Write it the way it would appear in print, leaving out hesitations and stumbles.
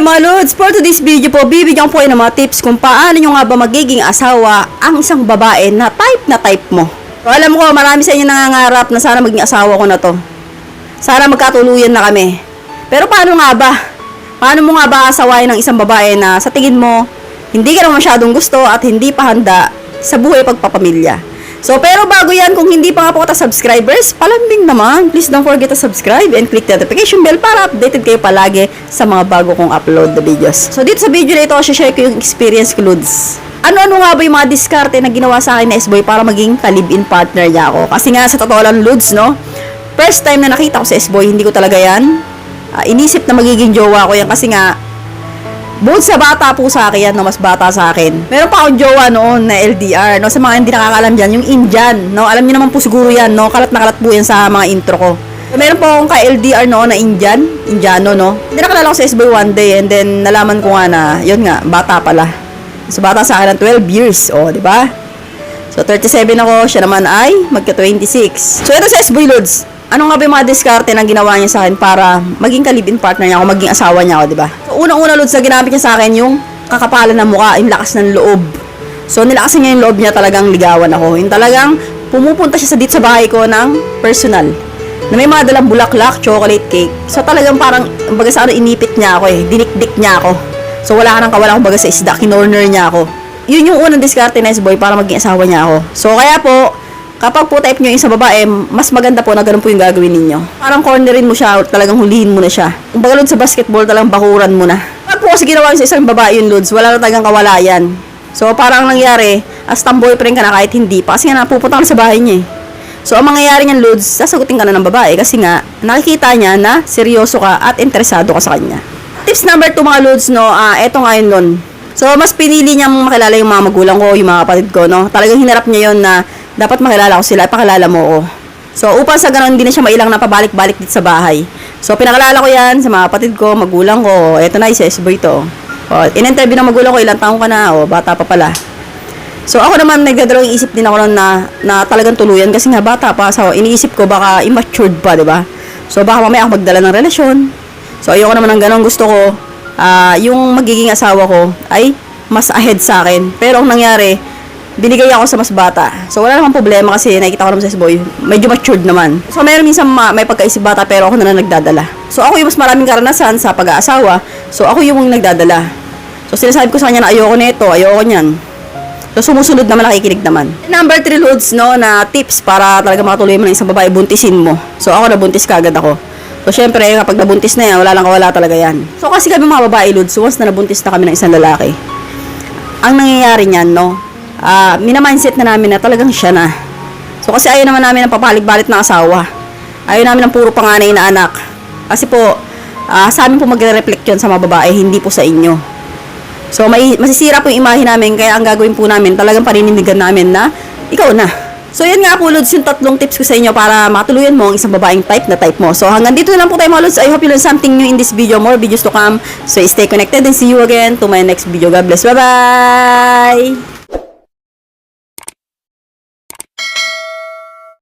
mga lods, for today's video po, bibigyan ko po ng mga tips kung paano nyo nga ba magiging asawa ang isang babae na type mo. So, alam ko, marami sa inyo nangangarap na sana maging asawa ko na to. Sana magkatuluyan na kami. Pero paano nga ba? Paano mo nga ba asawain ng isang babae na sa tingin mo, hindi ka naman masyadong gusto at hindi pa handa sa buhay pagpapamilya? So, pero bago yan, kung hindi pa nga po subscribers, palambing naman. Please don't forget to subscribe and click the notification bell para updated kayo palagi sa mga bago kong upload na videos. So, dito sa video na ito, share ko yung experience ko, Lods. Ano-ano nga ba yung mga diskarte na ginawa sa akin na S-Boy para maging ka-live-in partner niya ako? Kasi nga, sa totoo lang, Lods, no? First time na nakita ko sa S-Boy, hindi ko talaga yan. Inisip na magiging jowa ko yan kasi nga, bukod sa bata po sa akin yan, no, mas bata sa akin. Meron pa akong jowa noon na LDR, no, sa mga hindi nakakaalam dyan, yung Indian, no, alam niyo naman po siguro yan, no, kalat na kalat po yan sa mga intro ko. So, meron po akong ka-LDR noon na Indiano, no. Hindi nakilala ko sa S-Boy one day, and then nalaman ko nga na, yun nga, bata pala. So, bata sa akin ng 12 years, di ba? So, 37 ako, siya naman ay magka-26. So, ito sa S-Boy Lods. Ano nga ba yung mga diskarte na ginawa niya sa akin para maging ka-live-in partner niya ako, maging asawa niya ako, di ba? So, unang-una, Lods, na ginamit niya sa akin yung kakapalan ng mukha, yung lakas ng loob. So, nilakasan niya yung loob niya, talagang ligawan ako. Yung talagang pumupunta siya dito sa bahay ko ng personal. Na may mga dalang bulaklak, chocolate cake. So, talagang parang, baga sa ano, inipit niya ako dinikdik niya ako. So, wala ka nang kawala kung baga sa isda, kinorner niya ako. Yun yung unang diskarte na S-Boy para maging asawa niya ako. So, kaya po, kapag po type nyo yung isang babae, mas maganda po na ganun po yung gagawin ninyo. Parang cornerin mo siya, talagang hulihin mo na siya. Kung bagalod sa basketball, talagang bakuran mo na. Kapag po kasi ginawa sa isang babae yung Lods, wala na talagang kawalayan. So, parang nangyari, as tam boyfriend ka na kahit hindi pa, kasi nga napupunta ka na sa bahay niya. So, ang mangyayari niyan, Lods, sasagutin ka na ng babae kasi nga, nakikita niya na seryoso ka at interesado ka sa kanya. Tips number 2 mga Lods, no, eto nga yun nun. So, mas pinili niyang makilala yung mga magulang ko, yung mga kapatid ko, no. Talagang hinarap niya yun na dapat makilala ko sila, ipakilala mo ko. So, upang sa ganun, hindi na siya mailang na pabalik-balik dito sa bahay. So, pinakilala ko yan sa mga kapatid ko, magulang ko. Eto na, si S-Boy to. In-interview ng magulang ko, ilang taong ka na, bata pa pala. So, ako naman, nagdadalawang isip din ako na talagang tuluyan kasi nga bata pa. So, iniisip ko, baka immatured pa, diba? So, baka mamaya ako magdala ng relasyon. So, ayoko naman ng ganun. Gusto ko, yung magiging asawa ko ay mas ahead sa akin. Pero, ang nangyari, binigay ako sa mas bata. So, wala namang problema kasi nakikita ko naman sa S-Boy, medyo matured naman. So, meron minsan may pagkaisip bata pero ako na nagdadala. So, ako yung mas maraming karanasan sa pag-aasawa. So, ako yung nagdadala. So, sinasabi ko sa kanya na ayoko nito, ayoko niyan. So, sumusunod naman, nakikinig naman. Number 3, Lods, no, na tips para talaga makatuloy mo ng isang babae, buntisin mo. So, ako nabuntis kagad ako. So, syempre, kapag nabuntis na yan, wala lang kawala talaga yan. So, kasi kami mga babae, Lods, once na nabuntis na kami ng isang lalaki, ang nangyayari niyan, no, minamindset na namin na talagang siya na. So, kasi ayaw naman namin ng papalik-balit na asawa. Ayaw namin ng puro panganay na anak. Kasi po, sa amin po magre-reflect yun sa mga babae, hindi po sa inyo. So, masisira po yung imahe namin, kaya ang gagawin po namin, talagang paninindigan namin na ikaw na. So, yan nga po, Lods, yung 3 tips ko sa inyo para matuluyan mo ang isang babaeng type na type mo. So, hanggang dito na lang po tayo mga Lods. I hope you learn something new in this video. More videos to come. So, stay connected and see you again to my next video. God bless. Bye-bye!